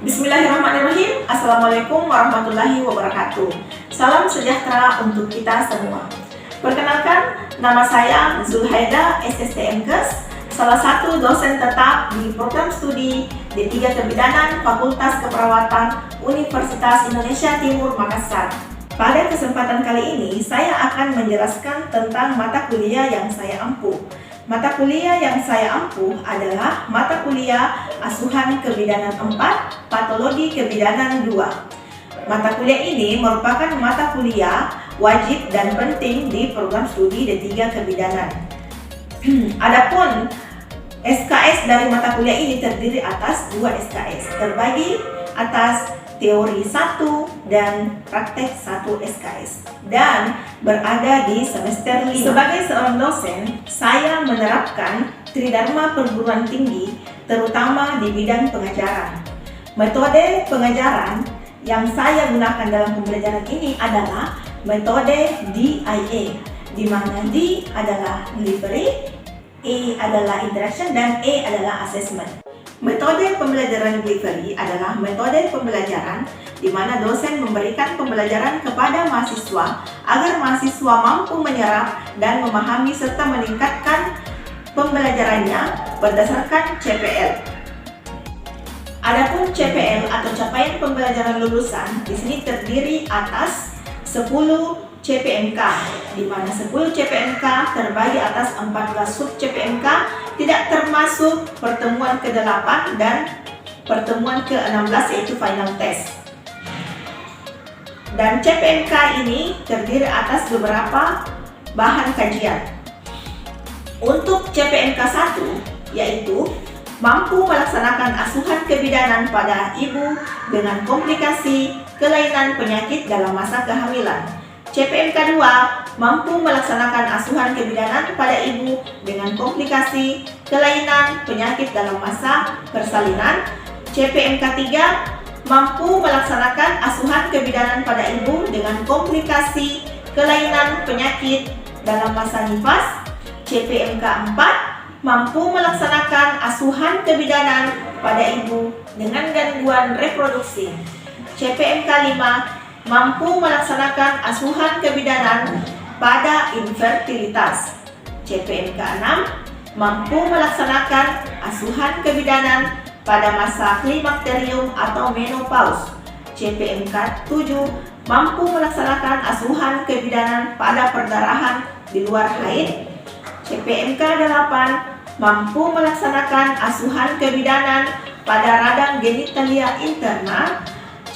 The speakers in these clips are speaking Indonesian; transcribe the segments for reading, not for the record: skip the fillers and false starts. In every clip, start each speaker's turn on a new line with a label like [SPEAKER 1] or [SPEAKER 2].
[SPEAKER 1] Bismillahirrahmanirrahim. Assalamualaikum warahmatullahi wabarakatuh. Salam sejahtera untuk kita semua. Perkenalkan, nama saya Zulhaida SSTMKes, salah satu dosen tetap di program studi D3 Kebidanan Fakultas Keperawatan Universitas Indonesia Timur Makassar. Pada kesempatan kali ini, saya akan menjelaskan tentang mata kuliah yang saya ampuh. Mata kuliah yang saya ampuh adalah mata kuliah Asuhan Kebidanan 4, Patologi Kebidanan 2. Mata kuliah ini merupakan mata kuliah wajib dan penting di program studi D3 Kebidanan. Adapun SKS dari mata kuliah ini terdiri atas 2 SKS, terbagi atas teori 1 dan praktek 1 SKS, dan berada di semester 5. Sebagai seorang dosen, saya menerapkan Tridharma Perguruan Tinggi, terutama di bidang pengajaran. Metode pengajaran yang saya gunakan dalam pembelajaran ini adalah metode DIA, di mana D adalah delivery, E adalah interaction, dan E adalah assessment. Metode pembelajaran delivery adalah metode pembelajaran di mana dosen memberikan pembelajaran kepada mahasiswa agar mahasiswa mampu menyerap dan memahami serta meningkatkan pembelajarannya berdasarkan CPL. Adapun CPL atau capaian pembelajaran lulusan di sini terdiri atas 10 CPMK, di mana 10 CPMK terbagi atas 14 sub CPMK, tidak termasuk pertemuan ke-8 dan pertemuan ke-16 yaitu final test. Dan CPMK ini terdiri atas beberapa bahan kajian. Untuk CPMK 1 yaitu mampu melaksanakan asuhan kebidanan pada ibu dengan komplikasi kelainan penyakit dalam masa kehamilan. CPMK 2 mampu melaksanakan asuhan kebidanan pada ibu dengan komplikasi kelainan penyakit dalam masa persalinan. CPMK 3 mampu melaksanakan asuhan kebidanan pada ibu dengan komplikasi kelainan penyakit dalam masa nifas. CPMK 4 mampu melaksanakan asuhan kebidanan pada ibu dengan gangguan reproduksi. CPMK 5 mampu melaksanakan asuhan kebidanan pada infertilitas. CPMK 6 mampu melaksanakan asuhan kebidanan pada masa klimakterium atau menopause. CPMK 7 mampu melaksanakan asuhan kebidanan pada perdarahan di luar haid. CPMK 8 mampu melaksanakan asuhan kebidanan pada radang genitalia interna.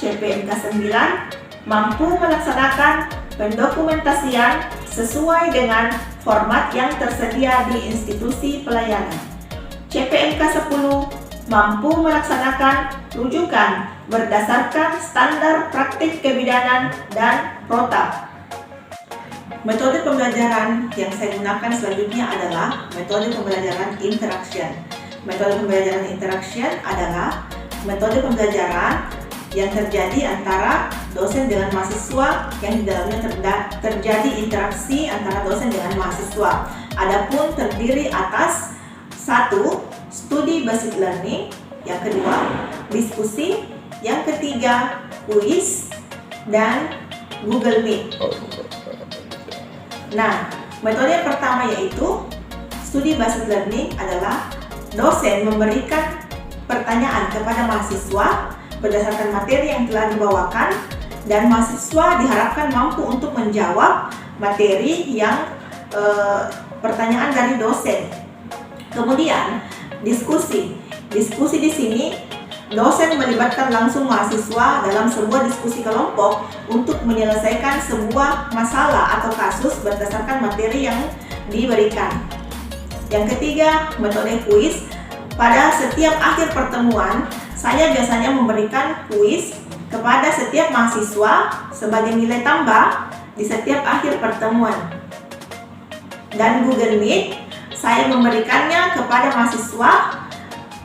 [SPEAKER 1] CPMK 9 mampu melaksanakan pendokumentasian sesuai dengan format yang tersedia di institusi pelayanan. CPMK 10 mampu melaksanakan rujukan berdasarkan standar praktik kebidanan dan protap. Metode pembelajaran yang saya gunakan selanjutnya adalah metode pembelajaran interaction. Metode pembelajaran interaction adalah metode pembelajaran yang terjadi antara dosen dengan mahasiswa, yang di dalamnya terjadi interaksi antara dosen dengan mahasiswa. Adapun terdiri atas 1. Studi basic learning, yang kedua diskusi, yang ketiga kuis, dan Google Meet. Nah, metode yang pertama yaitu studi basic learning adalah dosen memberikan pertanyaan kepada mahasiswa berdasarkan materi yang telah dibawakan, dan mahasiswa diharapkan mampu untuk menjawab materi yang pertanyaan dari dosen. Kemudian diskusi di sini dosen melibatkan langsung mahasiswa dalam sebuah diskusi kelompok untuk menyelesaikan sebuah masalah atau kasus berdasarkan materi yang diberikan. Yang ketiga, metode kuis. Pada setiap akhir pertemuan, saya biasanya memberikan kuis kepada setiap mahasiswa sebagai nilai tambah di setiap akhir pertemuan. Dan Google Meet, saya memberikannya kepada mahasiswa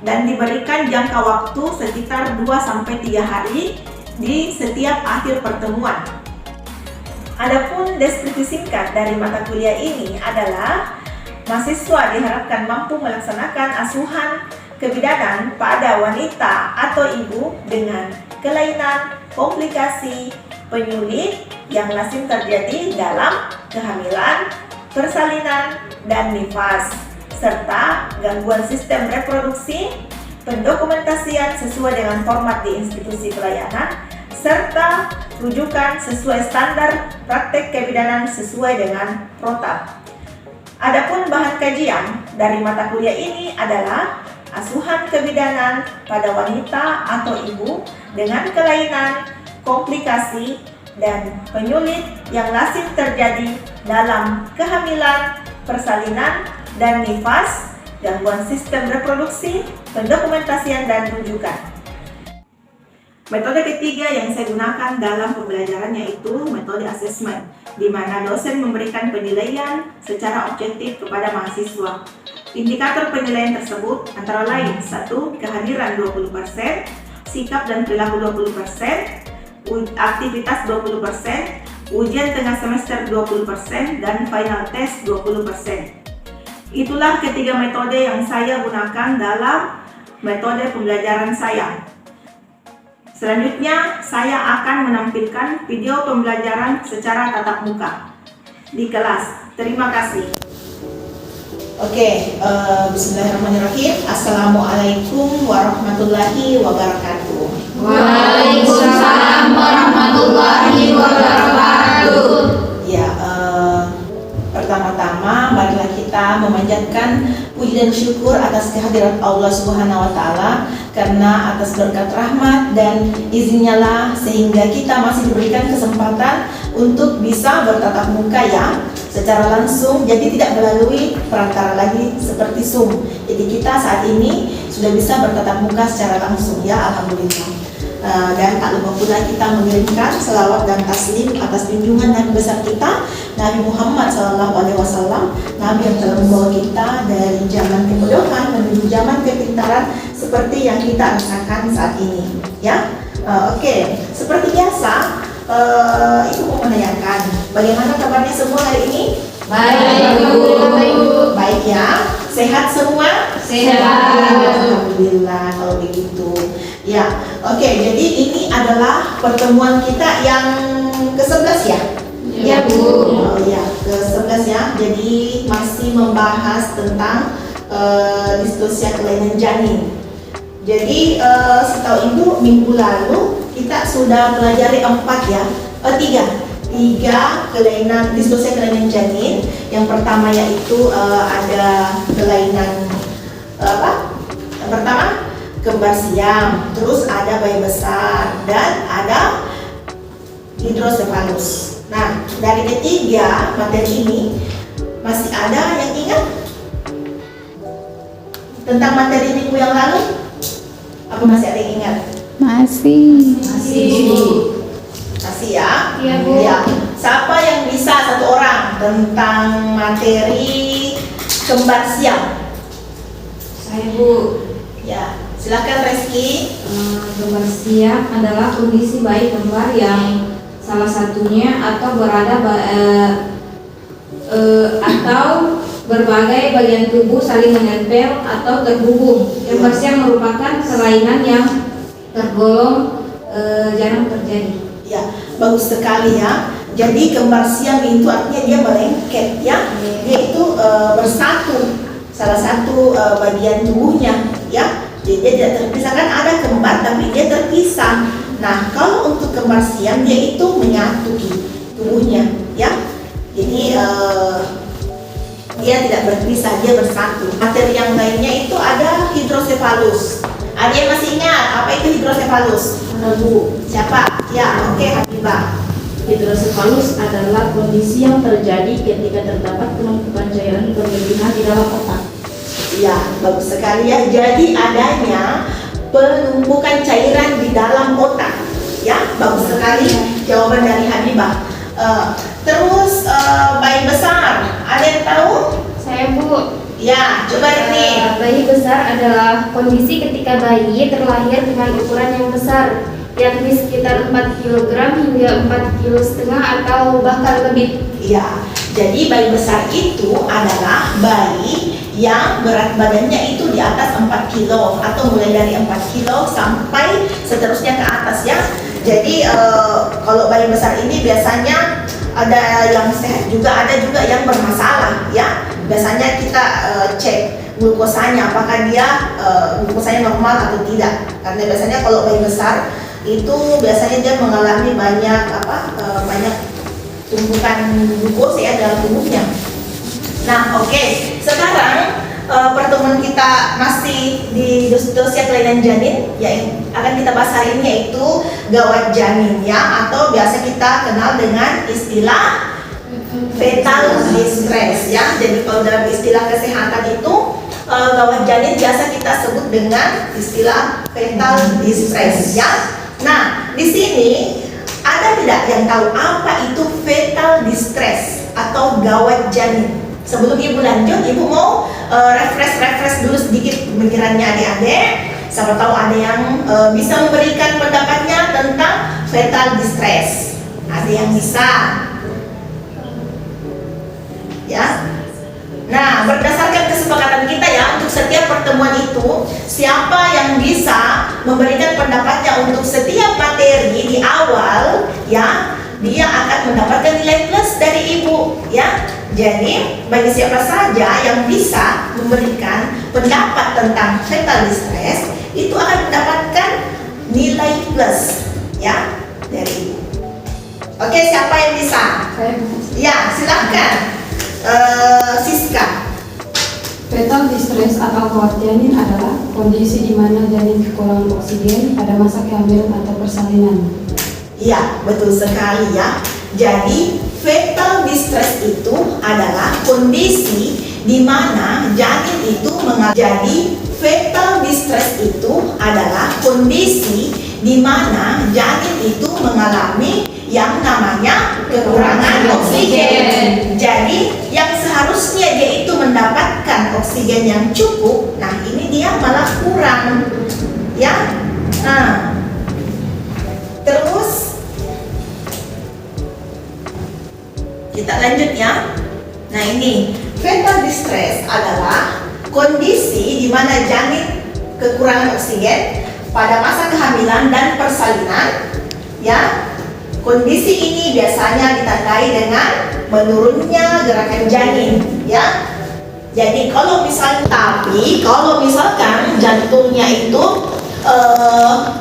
[SPEAKER 1] dan diberikan jangka waktu sekitar 2-3 hari di setiap akhir pertemuan. Adapun deskripsi singkat dari mata kuliah ini adalah mahasiswa diharapkan mampu melaksanakan asuhan kebidanan pada wanita atau ibu dengan kelainan, komplikasi, penyulit yang lazim terjadi dalam kehamilan, persalinan, dan nifas, serta gangguan sistem reproduksi, pendokumentasian sesuai dengan format di institusi pelayanan, serta rujukan sesuai standar praktek kebidanan sesuai dengan protap. Adapun bahan kajian dari mata kuliah ini adalah asuhan kebidanan pada wanita atau ibu dengan kelainan, komplikasi, dan penyulit yang lazim terjadi dalam kehamilan, persalinan, dan nifas, gangguan sistem reproduksi, pendokumentasian, dan rujukan. Metode ketiga yang saya gunakan dalam pembelajaran yaitu metode asesmen, di mana dosen memberikan penilaian secara objektif kepada mahasiswa. Indikator penilaian tersebut antara lain: 1. Kehadiran 20%, sikap dan perilaku 20%, aktivitas 20%, ujian tengah semester 20%, dan final test 20%. Itulah ketiga metode yang saya gunakan dalam metode pembelajaran saya. Selanjutnya, saya akan menampilkan video pembelajaran secara tatap muka di kelas. Terima kasih. Oke, bismillahirrahmanirrahim. Assalamualaikum warahmatullahi wabarakatuh.
[SPEAKER 2] Waalaikumsalam warahmatullahi wabarakatuh.
[SPEAKER 1] Ya, pertama-tama marilah kita memanjatkan puji dan syukur atas kehadirat Allah Subhanahu wa taala, karena atas berkat rahmat dan izinnya lah sehingga kita masih diberikan kesempatan untuk bisa bertatap muka ya secara langsung, jadi tidak melalui perantara lagi seperti Zoom. Jadi kita saat ini sudah bisa bertatap muka secara langsung ya, alhamdulillah. Dan tak lupa pula kita mengirimkan selawat dan taslim atas junjungan Nabi besar kita, Nabi Muhammad SAW, Nabi yang telah membawa kita dari zaman kebodohan menuju zaman kepintaran seperti yang kita rasakan saat ini. Ya, oke. Seperti biasa, Ibu mau menanyakan, bagaimana kabarnya semua hari ini?
[SPEAKER 2] Baik, Bu.
[SPEAKER 1] Baik ya, sehat semua?
[SPEAKER 2] Sehat.
[SPEAKER 1] Alhamdulillah kalau begitu. Ya, oke. Jadi ini adalah pertemuan kita yang ke-11 ya?
[SPEAKER 2] Ya, Bu.
[SPEAKER 1] Oh ya, ke-11 ya. Jadi masih membahas tentang distosia kelainan janin. Jadi setahu Ibu minggu lalu kita sudah pelajari 3 kelainan distosia kelainan janin. Yang pertama yaitu ada kelainan Yang pertama kembar siam, terus ada bayi besar, dan ada hidrosefalus. Nah, dari ketiga materi ini masih ada yang ingat tentang materi minggu yang lalu? Apa masih ada yang ingat?
[SPEAKER 3] Masih.
[SPEAKER 1] Masih ya?
[SPEAKER 2] Iya, Bu.
[SPEAKER 1] Ya. Siapa yang bisa satu orang tentang materi kembar siam?
[SPEAKER 2] Saya, Bu.
[SPEAKER 1] Ya, silakan Reski.
[SPEAKER 2] Kembar siam adalah kondisi bayi kembar yang salah satunya atau atau berbagai bagian tubuh saling menempel atau terhubung. Kembar siam merupakan kelainan yang tergolong jarang terjadi.
[SPEAKER 1] Ya, bagus sekali ya. Jadi kembar siam itu artinya dia melengket ya. Dia itu bersatu salah satu bagian tubuhnya ya. Jadi dia tidak terpisah, kan ada kembar tapi dia terpisah. Nah, kalau untuk kembar siam dia itu menyatu tubuhnya ya. Jadi dia tidak berpisah, dia bersatu. Materi yang lainnya itu ada hidrosefalus. Ada yang masih ingat apa itu hidrosefalus? Bu, siapa? Ya, oke, Habibah.
[SPEAKER 4] Hidrosefalus adalah kondisi yang terjadi ketika terdapat penumpukan cairan berlebihan di dalam otak.
[SPEAKER 1] Ya, bagus sekali ya. Jadi adanya penumpukan cairan di dalam otak. Ya, bagus sekali jawaban dari Habibah. Terus bayi besar, ada yang tahu?
[SPEAKER 5] Saya, Bu.
[SPEAKER 1] Ya, coba ini.
[SPEAKER 5] Bayi besar adalah kondisi ketika bayi terlahir dengan ukuran yang besar, yakni sekitar 4 kg hingga 4,5 kg atau bahkan lebih.
[SPEAKER 1] Ya, jadi bayi besar itu adalah bayi yang berat badannya itu di atas 4 kilo atau mulai dari 4 kilo sampai seterusnya ke atas ya. Jadi kalau bayi besar ini biasanya ada yang sehat juga, ada juga yang bermasalah ya. Biasanya kita cek glukosanya, apakah dia glukosanya normal atau tidak. Karena biasanya kalau bayi besar itu biasanya dia mengalami banyak banyak tumpukan glukosa ya dalam tubuhnya. Nah, oke. Sekarang pertemuan kita masih di dosia kelainan janin, yang akan kita bahas hari ini yaitu gawat janin ya, atau biasa kita kenal dengan istilah fetal distress ya. Jadi kalau dalam istilah kesehatan itu gawat janin biasa kita sebut dengan istilah fetal distress ya. Nah, di sini ada tidak yang tahu apa itu fetal distress atau gawat janin? Sebelum ibu lanjut, ibu mau refresh dulu sedikit pemikirannya adik-adik. Siapa tahu ada yang bisa memberikan pendapatnya tentang fetal distress. Ada yang bisa? Ya. Nah, berdasarkan kesepakatan kita ya, untuk setiap pertemuan itu, siapa yang bisa memberikan pendapatnya untuk setiap materi di awal, ya, dia akan mendapatkan nilai plus dari ibu, ya. Jadi, bagi siapa saja yang bisa memberikan pendapat tentang fetal distress, itu akan mendapatkan nilai plus, ya, dari ibu. Oke, siapa yang bisa? Ya, silakan. Siska.
[SPEAKER 3] Fetal distress atau gawat janin adalah kondisi di mana janin kekurangan oksigen pada masa kehamilan atau persalinan.
[SPEAKER 1] Iya, betul sekali ya. Jadi, fetal distress itu adalah kondisi di mana janin itu mengalami. Fetal distress itu adalah kondisi di mana janin itu mengalami yang namanya kekurangan oksigen. Jadi yang seharusnya dia itu mendapatkan oksigen yang cukup, nah ini dia malah kurang, ya. Nah, terus kita lanjut ya. Nah ini fetal distress adalah kondisi di mana janin kekurangan oksigen pada masa kehamilan dan persalinan, ya. Kondisi ini biasanya ditandai dengan menurunnya gerakan janin, ya. Jadi kalau misalkan jantungnya itu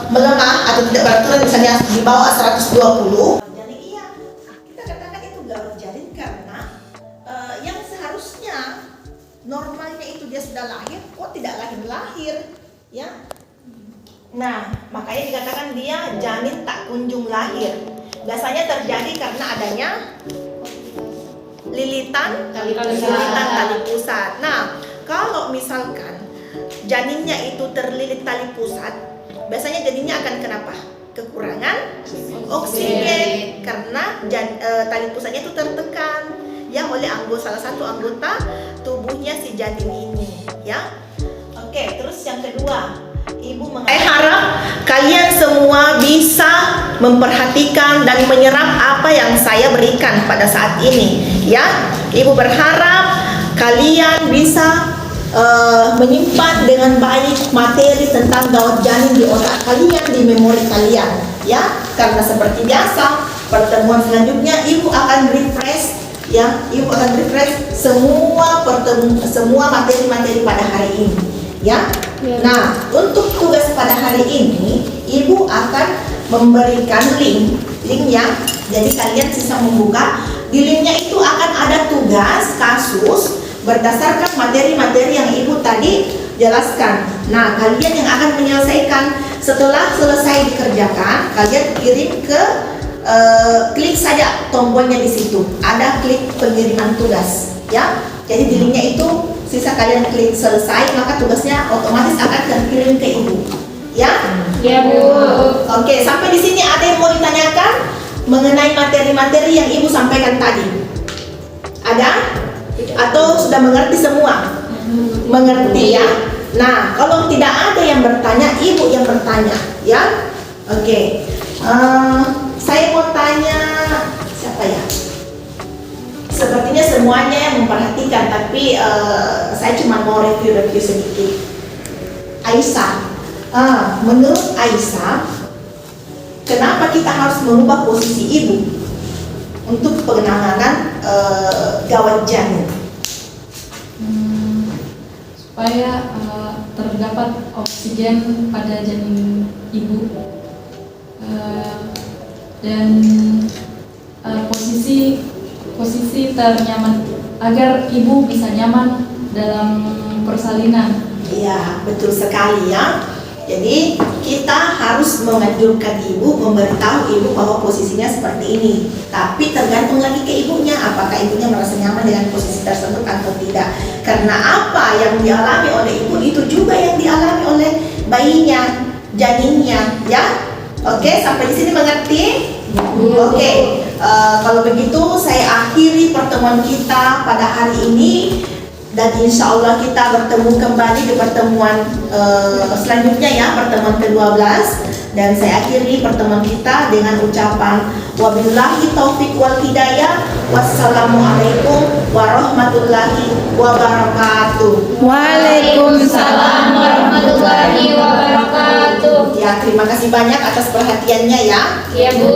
[SPEAKER 1] melemah atau tidak beraturan, misalnya di bawah 120, jadi iya, kita katakan itu gawat janin karena yang seharusnya normalnya itu dia sudah lahir, kok tidak lahir, ya. Nah, makanya dikatakan dia janin tak kunjung lahir. Biasanya terjadi karena adanya lilitan tali pusat. Nah, kalau misalkan janinnya itu terlilit tali pusat, biasanya janinnya akan kenapa? Kekurangan oksigen karena tali pusatnya itu tertekan ya oleh salah satu anggota tubuhnya si janin ini, ya. Oke, terus yang kedua, saya harap kalian semua bisa memperhatikan dan menyerap apa yang saya berikan pada saat ini, ya. Ibu berharap kalian bisa menyimpan dengan baik materi tentang gawat janin di otak kalian, di memori kalian, ya. Karena seperti biasa, pertemuan selanjutnya ibu akan refresh, ya. Ibu akan refresh semua materi-materi pada hari ini, ya. Nah, untuk tugas pada hari ini, ibu akan memberikan linknya. Jadi kalian bisa membuka. Di linknya itu akan ada tugas kasus berdasarkan materi-materi yang ibu tadi jelaskan. Nah, kalian yang akan menyelesaikan setelah selesai dikerjakan, kalian kirim ke klik saja tombolnya di situ. Ada klik pengiriman tugas, ya. Jadi di linknya itu sisa kalian klik selesai, maka tugasnya otomatis akan terkirim ke ibu, ya?
[SPEAKER 2] Ya, Bu.
[SPEAKER 1] Oke, sampai di sini ada yang mau ditanyakan mengenai materi-materi yang ibu sampaikan tadi? Ada? Atau sudah mengerti semua? Mengerti ya? Nah, kalau tidak ada yang bertanya, ibu yang bertanya, ya? Oke. Saya mau tanya siapa ya? Sepertinya semuanya yang memperhatikan, tapi saya cuma mau review sedikit. Aisyah, menurut Aisyah, kenapa kita harus mengubah posisi ibu untuk penanganan gawat janin?
[SPEAKER 6] Supaya terdapat oksigen pada janin ibu, dan posisi ternyaman agar ibu bisa nyaman dalam persalinan.
[SPEAKER 1] Iya, betul sekali ya. Jadi kita harus menganjurkan ibu, memberitahu ibu bahwa posisinya seperti ini. Tapi tergantung lagi ke ibunya, apakah ibunya merasa nyaman dengan posisi tersebut atau tidak. Karena apa yang dialami oleh ibu itu juga yang dialami oleh bayinya, janinnya, ya. Oke, sampai di sini mengerti? Oke, kalau begitu saya akhiri pertemuan kita pada hari ini. Dan insya Allah kita bertemu kembali di pertemuan selanjutnya ya, pertemuan ke-12. Dan saya akhiri pertemuan kita dengan ucapan wabillahi taufiq wal hidayah. Wassalamualaikum warahmatullahi wabarakatuh.
[SPEAKER 5] Waalaikumsalam warahmatullahi wabarakatuh.
[SPEAKER 1] Ya, terima kasih banyak atas perhatiannya ya.
[SPEAKER 5] Ya Bu.